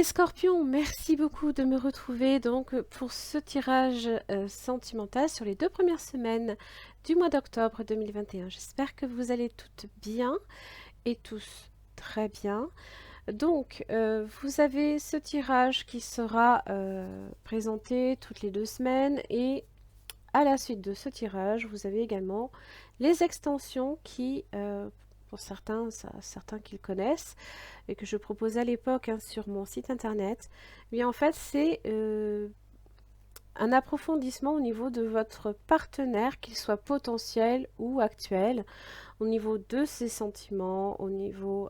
Les scorpions, merci beaucoup de me retrouver donc pour ce tirage sentimental sur les 2 premières semaines du mois d'octobre 2021. J'espère que vous allez toutes bien et tous très bien. Donc, vous avez ce tirage qui sera présenté toutes les 2 semaines et à la suite de ce tirage, vous avez également les extensions qui, pour certains qui le connaissent, et que je proposais à l'époque sur mon site internet, mais en fait c'est un approfondissement au niveau de votre partenaire, qu'il soit potentiel ou actuel, au niveau de ses sentiments, au niveau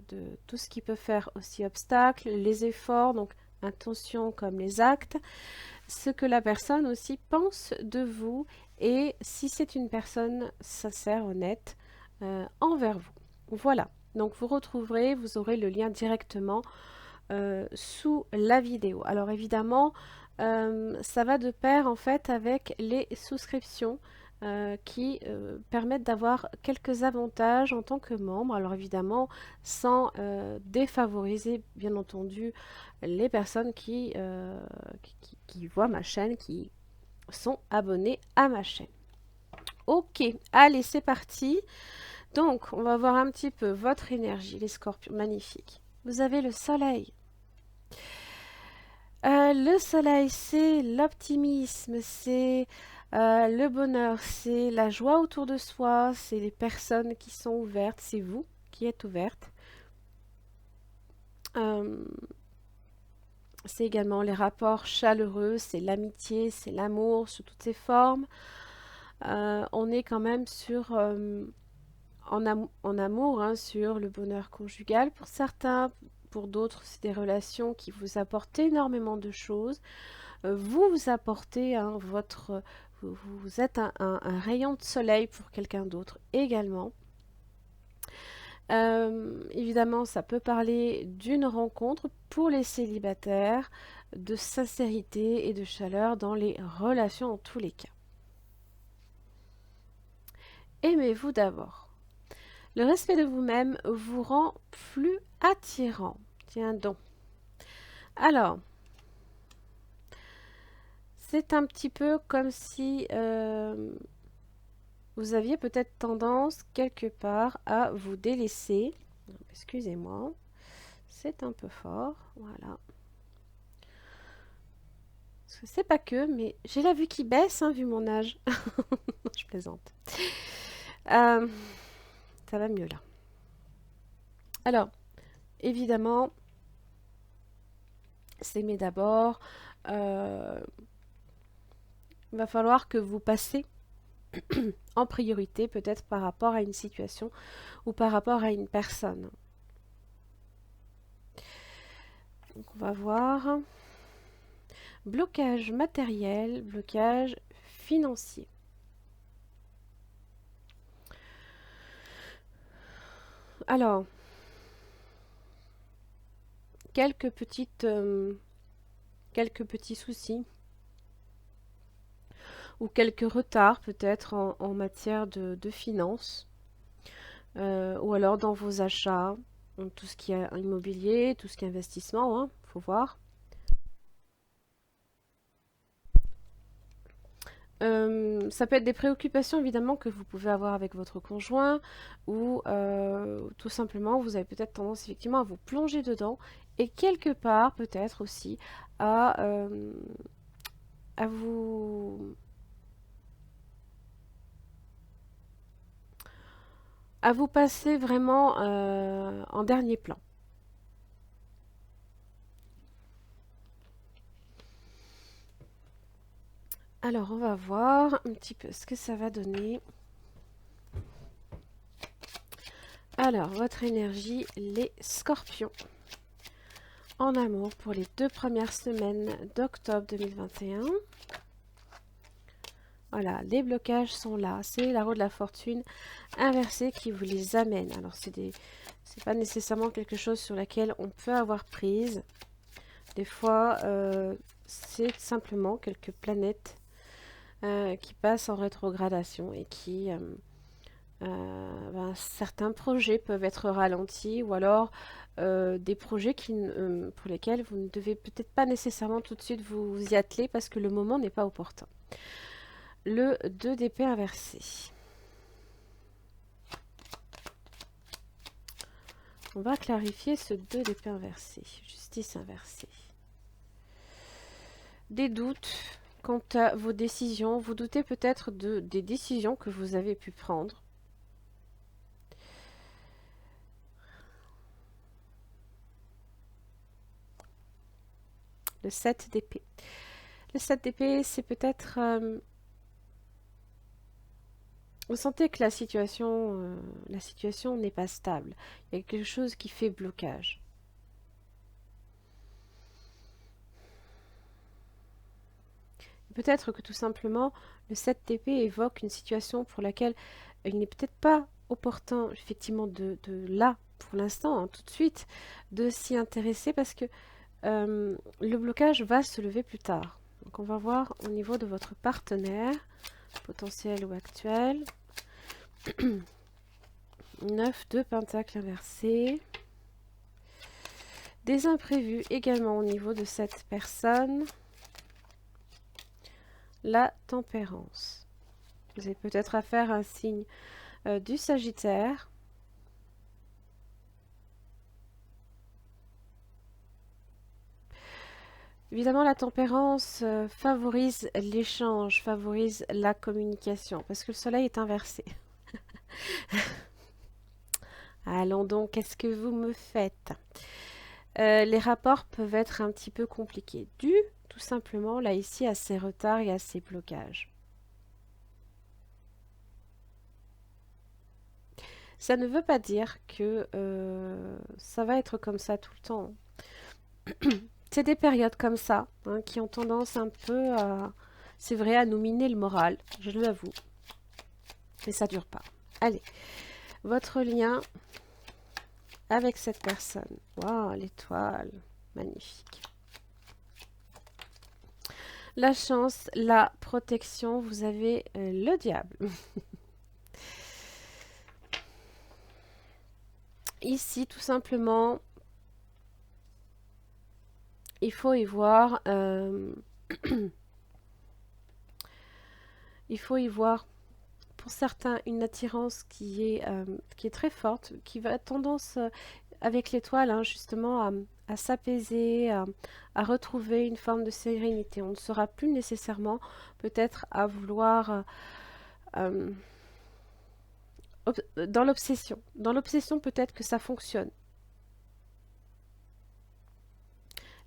de tout ce qui peut faire aussi obstacle, les efforts, donc intentions comme les actes, ce que la personne aussi pense de vous et si c'est une personne sincère, honnête envers vous. Voilà, donc vous retrouverez, vous aurez le lien directement sous la vidéo. Alors évidemment, ça va de pair en fait avec les souscriptions qui permettent d'avoir quelques avantages en tant que membre. Alors évidemment, sans défavoriser bien entendu les personnes qui voient ma chaîne, qui sont abonnés à ma chaîne. Ok, allez, c'est parti. Donc, on va voir un petit peu votre énergie, les scorpions. Magnifique. Vous avez le soleil. Le soleil, c'est l'optimisme, c'est le bonheur, c'est la joie autour de soi, c'est les personnes qui sont ouvertes, c'est vous qui êtes ouverte. C'est également les rapports chaleureux, c'est l'amitié, c'est l'amour sous toutes ses formes. On est quand même sur, en amour, hein, sur le bonheur conjugal pour certains, pour d'autres c'est des relations qui vous apportent énormément de choses. Vous apportez vous êtes un rayon de soleil pour quelqu'un d'autre également. Évidemment, ça peut parler d'une rencontre pour les célibataires, de sincérité et de chaleur dans les relations en tous les cas. Aimez-vous d'abord. Le respect de vous-même vous rend plus attirant. Tiens donc. Alors, c'est un petit peu comme si vous aviez peut-être tendance quelque part à vous délaisser. Excusez-moi, c'est un peu fort. Voilà. Parce que c'est pas que, mais j'ai la vue qui baisse, hein, vu mon âge. Je plaisante. Ça va mieux là. Alors, évidemment, s'aimer d'abord. Il va falloir que vous passez en priorité, peut-être par rapport à une situation ou par rapport à une personne. Donc, on va voir. Blocage matériel, blocage financier. Alors, quelques petits soucis ou quelques retards peut-être en matière de finances ou alors dans vos achats, donc tout ce qui est immobilier, tout ce qui est investissement, hein, faut voir. Ça peut être des préoccupations évidemment que vous pouvez avoir avec votre conjoint ou tout simplement vous avez peut-être tendance effectivement à vous plonger dedans et quelque part peut-être aussi à, à vous à vous passer vraiment en dernier plan. Alors on va voir un petit peu ce que ça va donner. Alors votre énergie, les scorpions. En amour pour les 2 premières semaines d'octobre 2021. Voilà, les blocages sont là. C'est la roue de la fortune inversée qui vous les amène. Alors, c'est pas nécessairement quelque chose sur laquelle on peut avoir prise. Des fois, c'est simplement quelques planètes qui passent en rétrogradation et qui... certains projets peuvent être ralentis ou alors des projets pour lesquels vous ne devez peut-être pas nécessairement tout de suite vous y atteler parce que le moment n'est pas opportun. Le 2 d'épée inversé. On va clarifier ce 2 d'épée inversé. Justice inversée. Des doutes quant à vos décisions. Vous doutez peut-être des décisions que vous avez pu prendre. Le 7 d'épée. Le 7 d'épée, c'est peut-être... vous sentez que la situation n'est pas stable. Il y a quelque chose qui fait blocage. Peut-être que tout simplement, le 7 d'épée évoque une situation pour laquelle il n'est peut-être pas opportun, effectivement, de là, pour l'instant, hein, tout de suite, de s'y intéresser parce que le blocage va se lever plus tard. Donc on va voir au niveau de votre partenaire, potentiel ou actuel. 9 de pentacle inversé. Des imprévus également au niveau de cette personne. La tempérance. Vous avez peut-être affaire à un signe du Sagittaire. Évidemment, la tempérance favorise l'échange, favorise la communication, parce que le soleil est inversé. Allons donc, qu'est-ce que vous me faites? Les rapports peuvent être un petit peu compliqués, dû tout simplement, là ici, à ces retards et à ces blocages. Ça ne veut pas dire que ça va être comme ça tout le temps. C'est des périodes comme ça, hein, qui ont tendance un peu à, c'est vrai, à nous miner le moral, je l'avoue. Mais ça dure pas. Allez, votre lien avec cette personne. Waouh, l'étoile, magnifique. La chance, la protection, vous avez le diable. Ici, tout simplement, il faut y voir, il faut y voir pour certains une attirance qui est très forte, qui va tendance avec l'étoile hein, justement à s'apaiser, à retrouver une forme de sérénité. On ne sera plus nécessairement peut-être à vouloir dans l'obsession. Dans l'obsession peut-être que ça fonctionne.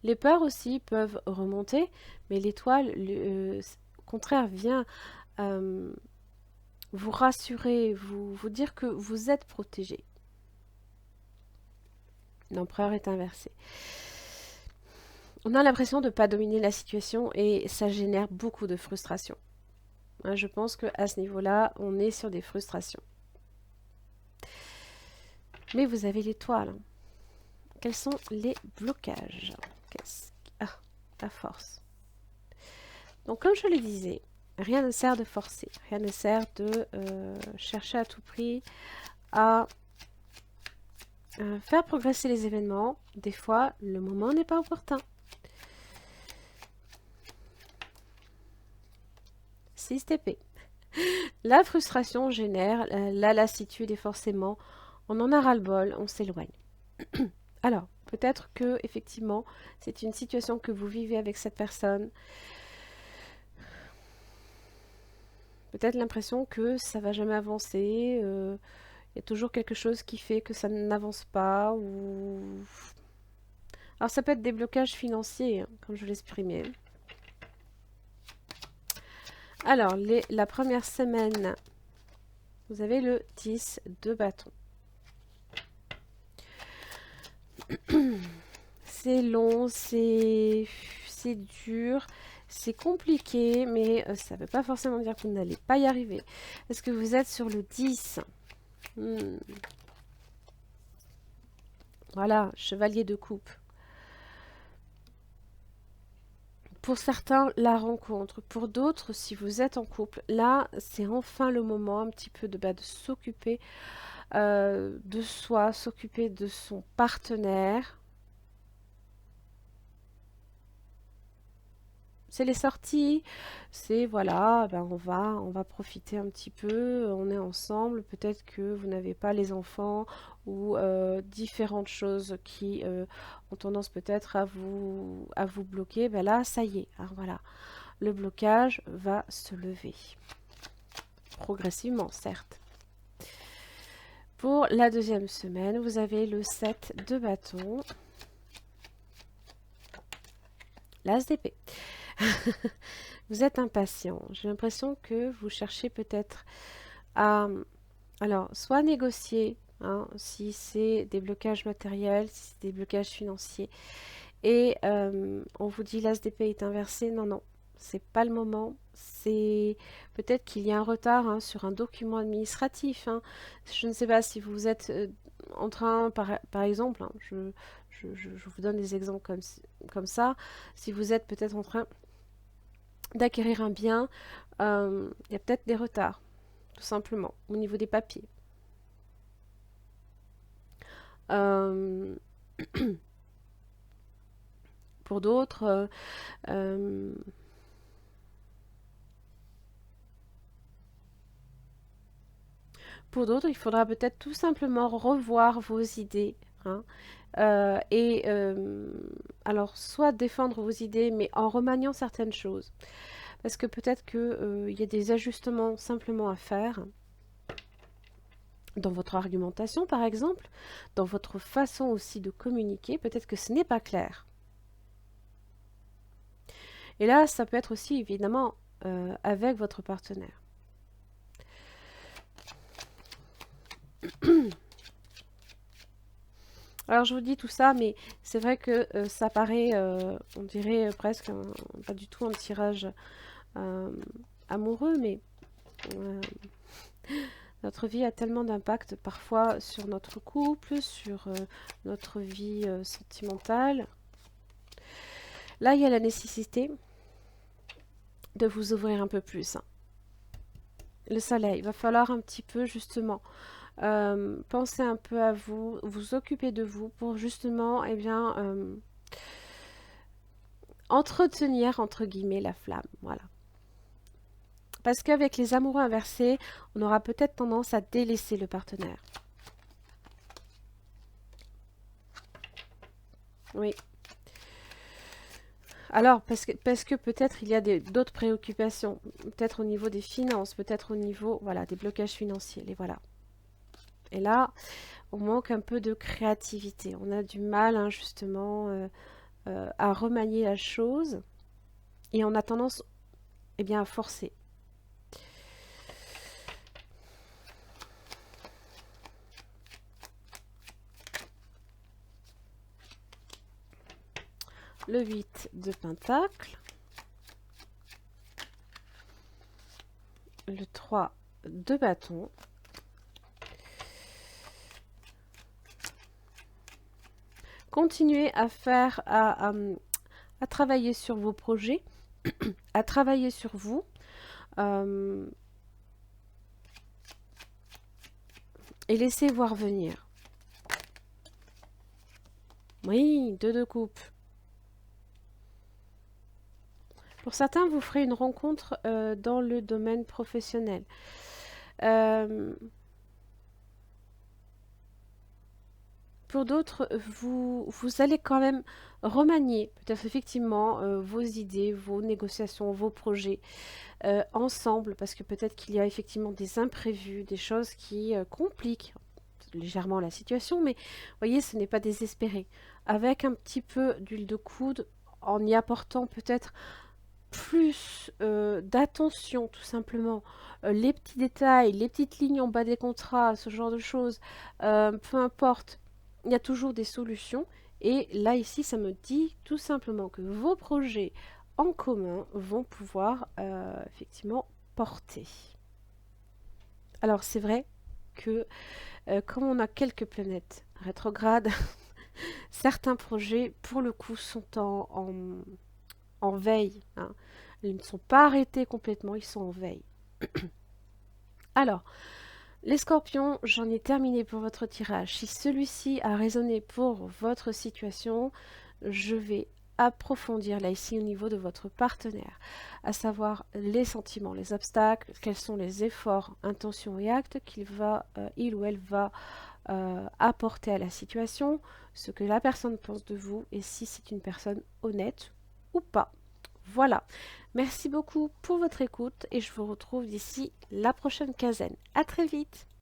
Les peurs aussi peuvent remonter, mais l'étoile, au contraire, vient vous rassurer, vous dire que vous êtes protégé. L'empereur est inversé. On a l'impression de ne pas dominer la situation et ça génère beaucoup de frustration. Hein, je pense qu'à ce niveau-là, on est sur des frustrations. Mais vous avez l'étoile. Hein. Quels sont les blocages? Ah, la force. Donc, comme je le disais, rien ne sert de forcer. Rien ne sert de chercher à tout prix à faire progresser les événements. Des fois, le moment n'est pas opportun. 6 TP. La frustration génère la lassitude et forcément, on en a ras-le-bol, on s'éloigne. Alors, peut-être que effectivement, c'est une situation que vous vivez avec cette personne. Peut-être l'impression que ça va jamais avancer. Il y a toujours quelque chose qui fait que ça n'avance pas. Ou... Alors, ça peut être des blocages financiers, hein, comme je l'exprimais. Alors, la première semaine, vous avez le 10 de bâton. C'est long, c'est dur, c'est compliqué, mais ça ne veut pas forcément dire que vous n'allez pas y arriver. Est-ce que vous êtes sur le 10? Voilà, chevalier de coupe. Pour certains, la rencontre. Pour d'autres, si vous êtes en couple, là, c'est enfin le moment un petit peu de s'occuper de soi, s'occuper de son partenaire. C'est les sorties, c'est voilà, ben on va profiter un petit peu, on est ensemble, peut-être que vous n'avez pas les enfants ou différentes choses qui ont tendance peut-être à vous bloquer, ben là ça y est, hein, voilà, le blocage va se lever, progressivement certes. Pour la deuxième semaine, vous avez le 7 de bâton, l'as d'épée. Vous êtes impatient. J'ai l'impression que vous cherchez peut-être à, alors, soit négocier, hein, si c'est des blocages matériels, si c'est des blocages financiers, et on vous dit l'as d'épée est inversé. Non, non, c'est pas le moment. C'est peut-être qu'il y a un retard hein, sur un document administratif. Hein. Je ne sais pas si vous êtes en train, par exemple, hein, je vous donne des exemples comme ça. Si vous êtes peut-être en train d'acquérir un bien, il y a peut-être des retards, tout simplement, au niveau des papiers. Euh, pour d'autres, il faudra peut-être tout simplement revoir vos idées. Hein, alors, soit défendre vos idées, mais en remaniant certaines choses. Parce que peut-être qu'il y a des ajustements simplement à faire dans votre argumentation, par exemple, dans votre façon aussi de communiquer. Peut-être que ce n'est pas clair. Et là, ça peut être aussi évidemment avec votre partenaire. Alors je vous dis tout ça, mais c'est vrai que ça paraît, on dirait presque pas du tout un tirage amoureux, mais notre vie a tellement d'impact parfois sur notre couple, sur notre vie sentimentale. Là, il y a la nécessité de vous ouvrir un peu plus. Hein. Le soleil, il va falloir un petit peu justement pensez un peu à vous, vous occuper de vous pour justement, eh bien, entretenir entre guillemets la flamme, voilà. Parce qu'avec les amoureux inversés, on aura peut-être tendance à délaisser le partenaire. Oui. Alors, parce que peut-être il y a d'autres préoccupations, peut-être au niveau des finances, peut-être au niveau, voilà, des blocages financiers, et voilà. Et là, on manque un peu de créativité. On a du mal, hein, justement, à remanier la chose. Et on a tendance, eh bien, à forcer. Le 8 de Pentacle. Le 3 de bâton. Continuez à faire, à travailler sur vos projets, à travailler sur vous. Et laissez voir venir. Oui, 2 de coupe. Pour certains, vous ferez une rencontre dans le domaine professionnel. Pour d'autres, vous allez quand même remanier peut-être effectivement vos idées, vos négociations, vos projets ensemble, parce que peut-être qu'il y a effectivement des imprévus, des choses qui compliquent légèrement la situation, mais voyez, ce n'est pas désespéré. Avec un petit peu d'huile de coude, en y apportant peut-être plus d'attention tout simplement, les petits détails, les petites lignes en bas des contrats, ce genre de choses, peu importe, il y a toujours des solutions. Et là ici, ça me dit tout simplement que vos projets en commun vont pouvoir effectivement porter. Alors c'est vrai que comme on a quelques planètes rétrogrades, certains projets pour le coup sont en veille, hein. Ils ne sont pas arrêtés complètement, ils sont en veille. Alors, les scorpions, j'en ai terminé pour votre tirage. Si celui-ci a résonné pour votre situation, je vais approfondir là ici au niveau de votre partenaire, à savoir les sentiments, les obstacles, quels sont les efforts, intentions et actes il ou elle va apporter à la situation, ce que la personne pense de vous et si c'est une personne honnête ou pas. Voilà. Merci beaucoup pour votre écoute et je vous retrouve d'ici la prochaine quinzaine. À très vite.